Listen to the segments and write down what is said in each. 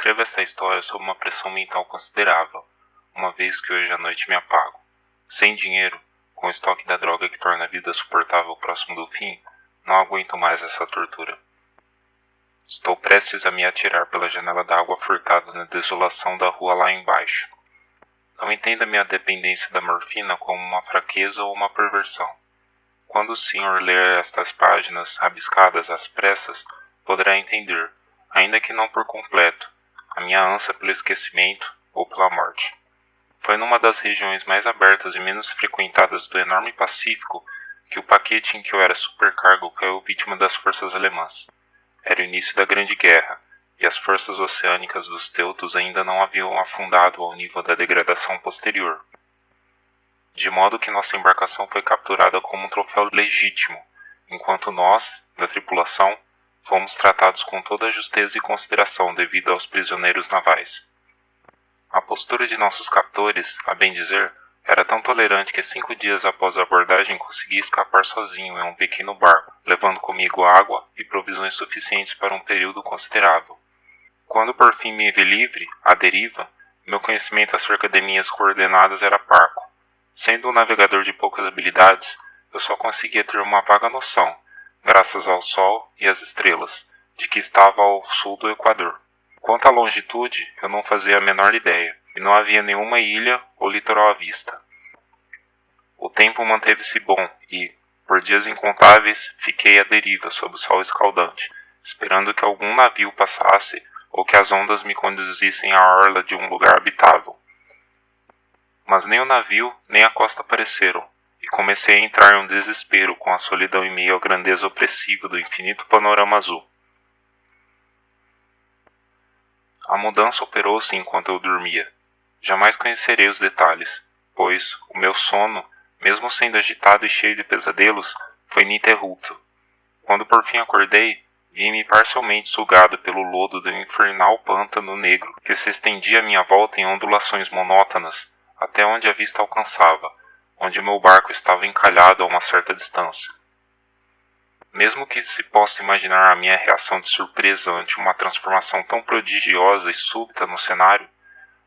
Escrevo esta história sob uma pressão mental considerável, uma vez que hoje à noite me apago. Sem dinheiro, com o estoque da droga que torna a vida suportável próximo do fim, não aguento mais essa tortura. Estou prestes a me atirar pela janela da água furtada na desolação da rua lá embaixo. Não entenda minha dependência da morfina como uma fraqueza ou uma perversão. Quando o senhor ler estas páginas rabiscadas às pressas, poderá entender, ainda que não por completo, a minha ânsia pelo esquecimento ou pela morte. Foi numa das regiões mais abertas e menos frequentadas do enorme Pacífico que o paquete em que eu era supercargo caiu vítima das forças alemãs. Era o início da Grande Guerra, e as forças oceânicas dos teutos ainda não haviam afundado ao nível da degradação posterior. De modo que nossa embarcação foi capturada como um troféu legítimo, enquanto nós, da tripulação, fomos tratados com toda a justeza e consideração devido aos prisioneiros navais. A postura de nossos captores, a bem dizer, era tão tolerante que 5 dias após a abordagem consegui escapar sozinho em um pequeno barco, levando comigo água e provisões suficientes para um período considerável. Quando por fim me vi livre, à deriva, meu conhecimento acerca de minhas coordenadas era parco. Sendo um navegador de poucas habilidades, eu só conseguia ter uma vaga noção, graças ao sol e às estrelas, de que estava ao sul do Equador. Quanto à longitude, eu não fazia a menor ideia, e não havia nenhuma ilha ou litoral à vista. O tempo manteve-se bom e, por dias incontáveis, fiquei à deriva sob o sol escaldante, esperando que algum navio passasse ou que as ondas me conduzissem à orla de um lugar habitável. Mas nem o navio nem a costa apareceram, e comecei a entrar em um desespero com a solidão em meio à grandeza opressiva do infinito panorama azul. A mudança operou-se enquanto eu dormia. Jamais conhecerei os detalhes, pois o meu sono, mesmo sendo agitado e cheio de pesadelos, foi ininterrupto. Quando por fim acordei, vi-me parcialmente sugado pelo lodo do infernal pântano negro que se estendia à minha volta em ondulações monótonas, até onde a vista alcançava, onde meu barco estava encalhado a uma certa distância. Mesmo que se possa imaginar a minha reação de surpresa ante uma transformação tão prodigiosa e súbita no cenário,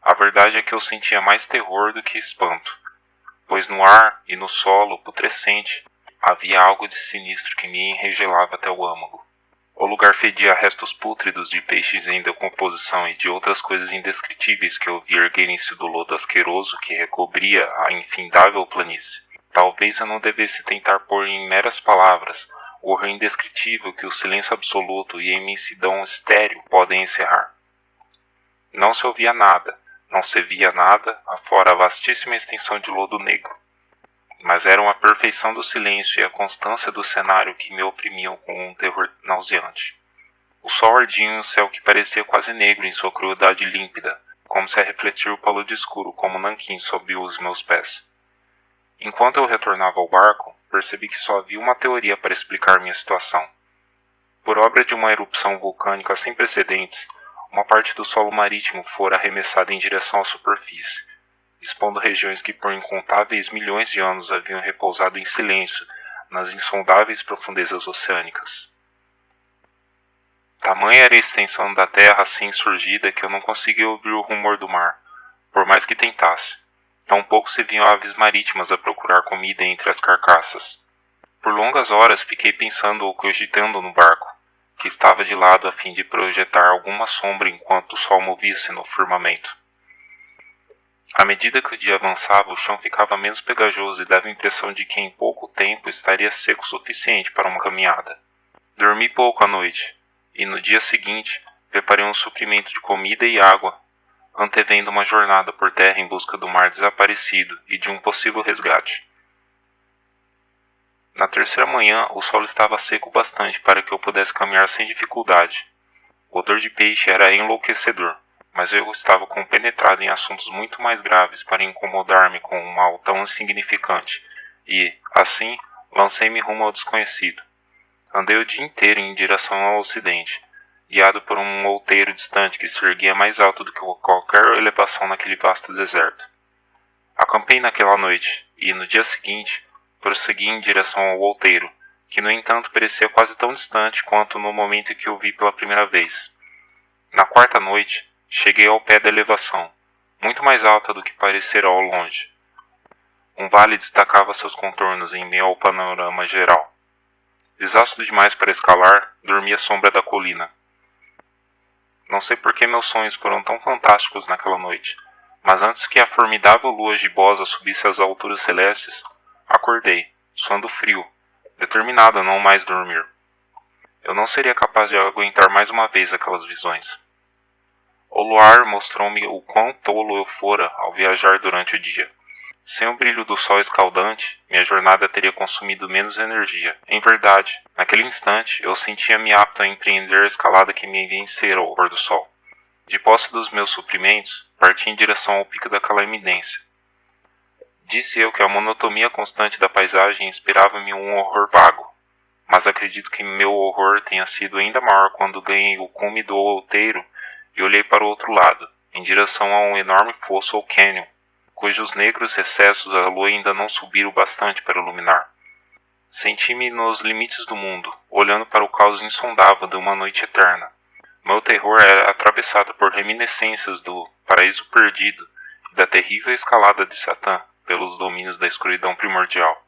a verdade é que eu sentia mais terror do que espanto, pois no ar e no solo putrescente havia algo de sinistro que me enregelava até o âmago. O lugar fedia a restos pútridos de peixes em decomposição e de outras coisas indescritíveis que eu vi erguerem-se do lodo asqueroso que recobria a infindável planície. Talvez eu não devesse tentar pôr em meras palavras o horror indescritível que o silêncio absoluto e a imensidão estéril podem encerrar. Não se ouvia nada, não se via nada, afora a vastíssima extensão de lodo negro. Mas eram a perfeição do silêncio e a constância do cenário que me oprimiam com um terror nauseante. O sol ardia em um céu que parecia quase negro em sua crueldade límpida, como se a refletir o palude escuro como nanquim sob os meus pés. Enquanto eu retornava ao barco, percebi que só havia uma teoria para explicar minha situação. Por obra de uma erupção vulcânica sem precedentes, uma parte do solo marítimo fora arremessada em direção à superfície, expondo regiões que por incontáveis milhões de anos haviam repousado em silêncio nas insondáveis profundezas oceânicas. Tamanha era a extensão da terra assim surgida que eu não conseguia ouvir o rumor do mar, por mais que tentasse. Tampouco se viam aves marítimas a procurar comida entre as carcaças. Por longas horas fiquei pensando ou cogitando no barco, que estava de lado a fim de projetar alguma sombra enquanto o sol movia-se no firmamento. À medida que o dia avançava, o chão ficava menos pegajoso e dava a impressão de que em pouco tempo estaria seco o suficiente para uma caminhada. Dormi pouco à noite, e no dia seguinte preparei um suprimento de comida e água, antevendo uma jornada por terra em busca do mar desaparecido e de um possível resgate. Na terceira manhã, o solo estava seco bastante para que eu pudesse caminhar sem dificuldade. O odor de peixe era enlouquecedor, mas eu estava compenetrado em assuntos muito mais graves para incomodar-me com um mal tão insignificante, e, assim, lancei-me rumo ao desconhecido. Andei o dia inteiro em direção ao ocidente, guiado por um outeiro distante que se erguia mais alto do que qualquer elevação naquele vasto deserto. Acampei naquela noite, e, no dia seguinte, prossegui em direção ao outeiro, que no entanto parecia quase tão distante quanto no momento em que o vi pela primeira vez. Na quarta noite, Cheguei ao pé da elevação, muito mais alta do que parecera ao longe. Um vale destacava seus contornos em meio ao panorama geral. Exausto demais para escalar, dormi à sombra da colina. Não sei por que meus sonhos foram tão fantásticos naquela noite, mas antes que a formidável lua gibosa subisse às alturas celestes, acordei, suando frio, determinado a não mais dormir. Eu não seria capaz de aguentar mais uma vez aquelas visões. O luar mostrou-me o quão tolo eu fora ao viajar durante o dia. Sem o brilho do sol escaldante, minha jornada teria consumido menos energia. Em verdade, naquele instante, eu sentia-me apto a empreender a escalada que me vencera ao pôr do sol. De posse dos meus suprimentos, parti em direção ao pico daquela eminência. Disse eu que a monotonia constante da paisagem inspirava-me um horror vago, mas acredito que meu horror tenha sido ainda maior quando ganhei o cume do outeiro e olhei para o outro lado, em direção a um enorme fosso ou cânion, cujos negros recessos a lua ainda não subiram bastante para iluminar. Senti-me nos limites do mundo, olhando para o caos insondável de uma noite eterna. Meu terror era atravessado por reminiscências do paraíso perdido e da terrível escalada de Satã pelos domínios da escuridão primordial.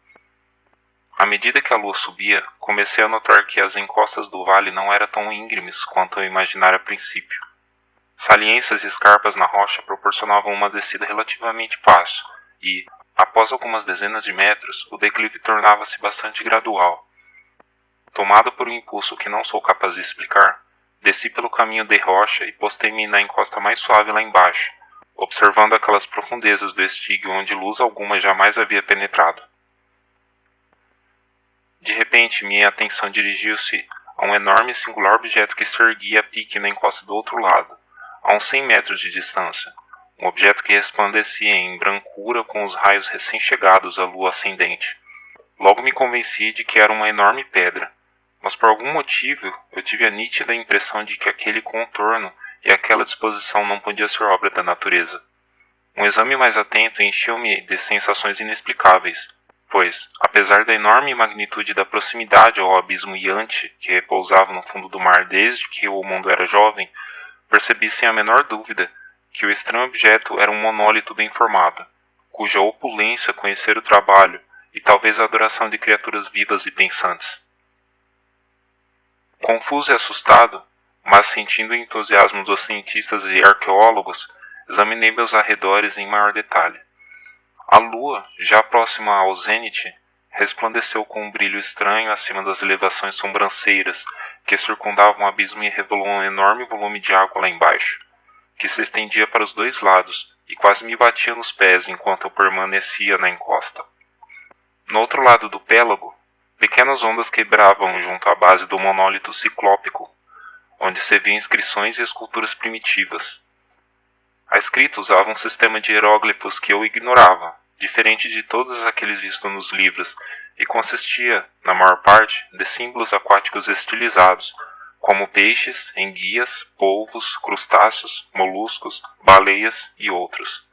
À medida que a lua subia, comecei a notar que as encostas do vale não eram tão íngremes quanto eu imaginara a princípio. Saliências e escarpas na rocha proporcionavam uma descida relativamente fácil e, após algumas dezenas de metros, o declive tornava-se bastante gradual. Tomado por um impulso que não sou capaz de explicar, desci pelo caminho de rocha e postei-me na encosta mais suave lá embaixo, observando aquelas profundezas do estígio onde luz alguma jamais havia penetrado. De repente, minha atenção dirigiu-se a um enorme e singular objeto que se erguia a pique na encosta do outro lado, a uns 100 metros de distância, um objeto que resplandecia em brancura com os raios recém-chegados à lua ascendente. Logo me convenci de que era uma enorme pedra, mas por algum motivo eu tive a nítida impressão de que aquele contorno e aquela disposição não podia ser obra da natureza. Um exame mais atento encheu-me de sensações inexplicáveis, pois, apesar da enorme magnitude da proximidade ao abismo iante que repousava no fundo do mar desde que o mundo era jovem, percebi sem a menor dúvida que o estranho objeto era um monólito bem formado, cuja opulência conhecera o trabalho e talvez a adoração de criaturas vivas e pensantes. Confuso e assustado, mas sentindo o entusiasmo dos cientistas e arqueólogos, examinei meus arredores em maior detalhe. A lua, já próxima ao zênite, resplandeceu com um brilho estranho acima das elevações sobranceiras que circundavam o abismo e revelou um enorme volume de água lá embaixo, que se estendia para os dois lados e quase me batia nos pés enquanto eu permanecia na encosta. No outro lado do pélago, pequenas ondas quebravam junto à base do monólito ciclópico, onde se viam inscrições e esculturas primitivas. A escrita usava um sistema de hieróglifos que eu ignorava, diferente de todos aqueles vistos nos livros, e consistia, na maior parte, de símbolos aquáticos estilizados, como peixes, enguias, polvos, crustáceos, moluscos, baleias e outros.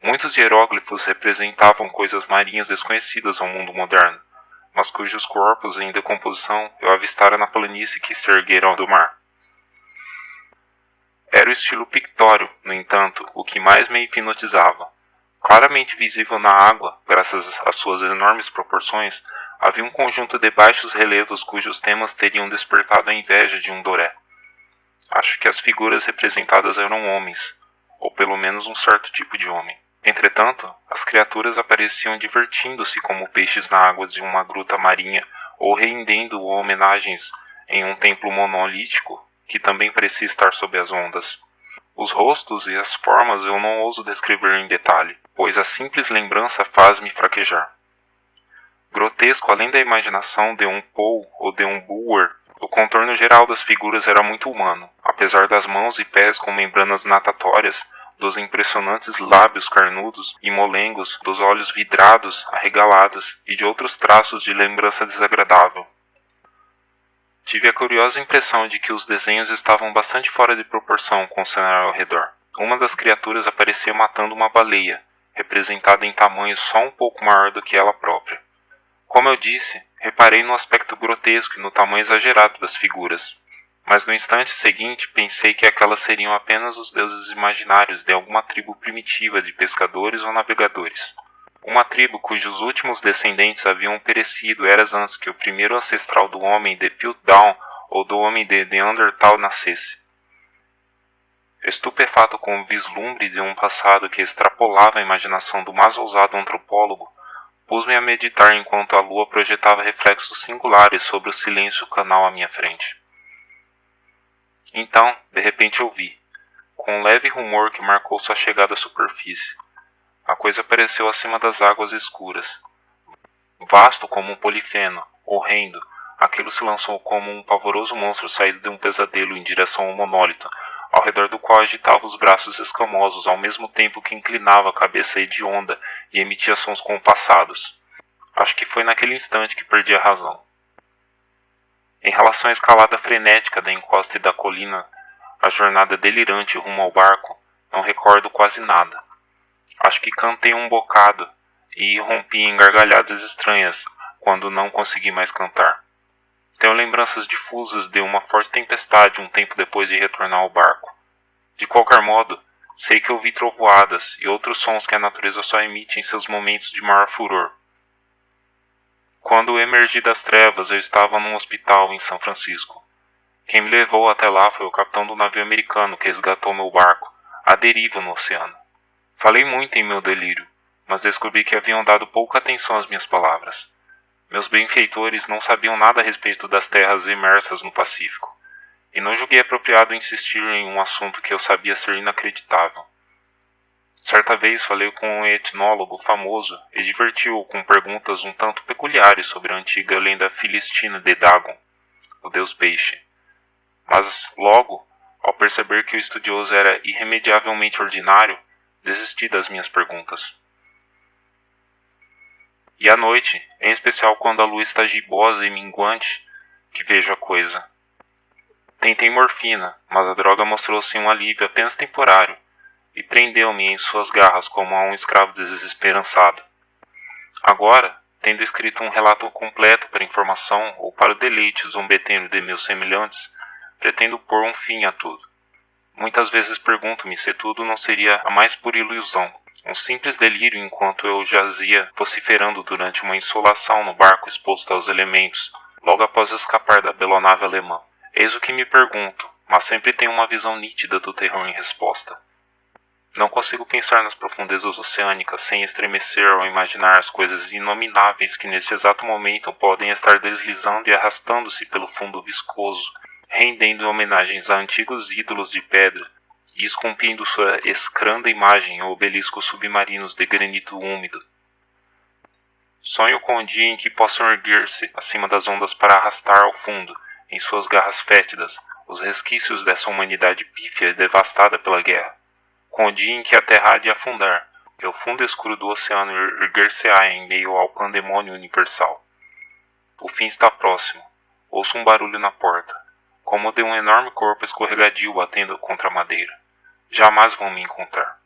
Muitos hieróglifos representavam coisas marinhas desconhecidas ao mundo moderno, mas cujos corpos em decomposição eu avistara na planície que se ergueram do mar. Era o estilo pictório, no entanto, o que mais me hipnotizava. Claramente visível na água, graças às suas enormes proporções, havia um conjunto de baixos relevos cujos temas teriam despertado a inveja de um Doré. Acho que as figuras representadas eram homens, ou pelo menos um certo tipo de homem. Entretanto, as criaturas apareciam divertindo-se como peixes na água de uma gruta marinha ou rendendo homenagens em um templo monolítico que também parecia estar sob as ondas. Os rostos e as formas eu não ouso descrever em detalhe, pois a simples lembrança faz-me fraquejar. Grotesco além da imaginação de um Poe ou de um Bulwer, o contorno geral das figuras era muito humano, apesar das mãos e pés com membranas natatórias, dos impressionantes lábios carnudos e molengos, dos olhos vidrados, arregalados e de outros traços de lembrança desagradável. Tive a curiosa impressão de que os desenhos estavam bastante fora de proporção com o cenário ao redor. Uma das criaturas aparecia matando uma baleia, representada em tamanho só um pouco maior do que ela própria. Como eu disse, reparei no aspecto grotesco e no tamanho exagerado das figuras. Mas no instante seguinte pensei que aquelas seriam apenas os deuses imaginários de alguma tribo primitiva de pescadores ou navegadores. Uma tribo cujos últimos descendentes haviam perecido eras antes que o primeiro ancestral do homem de Piltdown ou do homem de Neandertal nascesse. Estupefato com o vislumbre de um passado que extrapolava a imaginação do mais ousado antropólogo, pus-me a meditar enquanto a lua projetava reflexos singulares sobre o silêncio canal à minha frente. Então, de repente ouvi, com um leve rumor que marcou sua chegada à superfície. A coisa apareceu acima das águas escuras. Vasto como um polifeno, horrendo, aquilo se lançou como um pavoroso monstro saído de um pesadelo em direção ao monólito, ao redor do qual agitava os braços escamosos ao mesmo tempo que inclinava a cabeça hedionda e emitia sons compassados. Acho que foi naquele instante que perdi a razão. Em relação à escalada frenética da encosta e da colina, a jornada delirante rumo ao barco, não recordo quase nada. Acho que cantei um bocado e rompi em gargalhadas estranhas quando não consegui mais cantar. Tenho lembranças difusas de uma forte tempestade um tempo depois de retornar ao barco. De qualquer modo, sei que ouvi trovoadas e outros sons que a natureza só emite em seus momentos de maior furor. Quando emergi das trevas, eu estava num hospital em São Francisco. Quem me levou até lá foi o capitão do navio americano que resgatou meu barco, à deriva no oceano. Falei muito em meu delírio, mas descobri que haviam dado pouca atenção às minhas palavras. Meus benfeitores não sabiam nada a respeito das terras imersas no Pacífico, e não julguei apropriado insistir em um assunto que eu sabia ser inacreditável. Certa vez falei com um etnólogo famoso e diverti-o com perguntas um tanto peculiares sobre a antiga lenda filistina de Dagon, o deus peixe. Mas logo, ao perceber que o estudioso era irremediavelmente ordinário, desisti das minhas perguntas. E à noite, em especial quando a lua está gibosa e minguante, que vejo a coisa. Tentei morfina, mas a droga mostrou-se um alívio apenas temporário, e prendeu-me em suas garras como a um escravo desesperançado. Agora, tendo escrito um relato completo para informação ou para o deleite zombeteno de meus semelhantes, pretendo pôr um fim a tudo. Muitas vezes pergunto-me se tudo não seria a mais pura ilusão, um simples delírio enquanto eu jazia vociferando durante uma insolação no barco exposto aos elementos, logo após escapar da belonave alemã. Eis o que me pergunto, mas sempre tenho uma visão nítida do terror em resposta. Não consigo pensar nas profundezas oceânicas sem estremecer ao imaginar as coisas inomináveis que neste exato momento podem estar deslizando e arrastando-se pelo fundo viscoso, rendendo homenagens a antigos ídolos de pedra e esculpindo sua escranda imagem em obeliscos submarinos de granito úmido. Sonho com o dia em que possam erguer-se acima das ondas para arrastar ao fundo, em suas garras fétidas, os resquícios dessa humanidade pífia e devastada pela guerra. Com o dia em que a terra há de afundar, e o fundo escuro do oceano erguer-se-á em meio ao pandemônio universal. O fim está próximo. Ouço um barulho na porta, como o de um enorme corpo escorregadio batendo contra a madeira. Jamais vão me encontrar.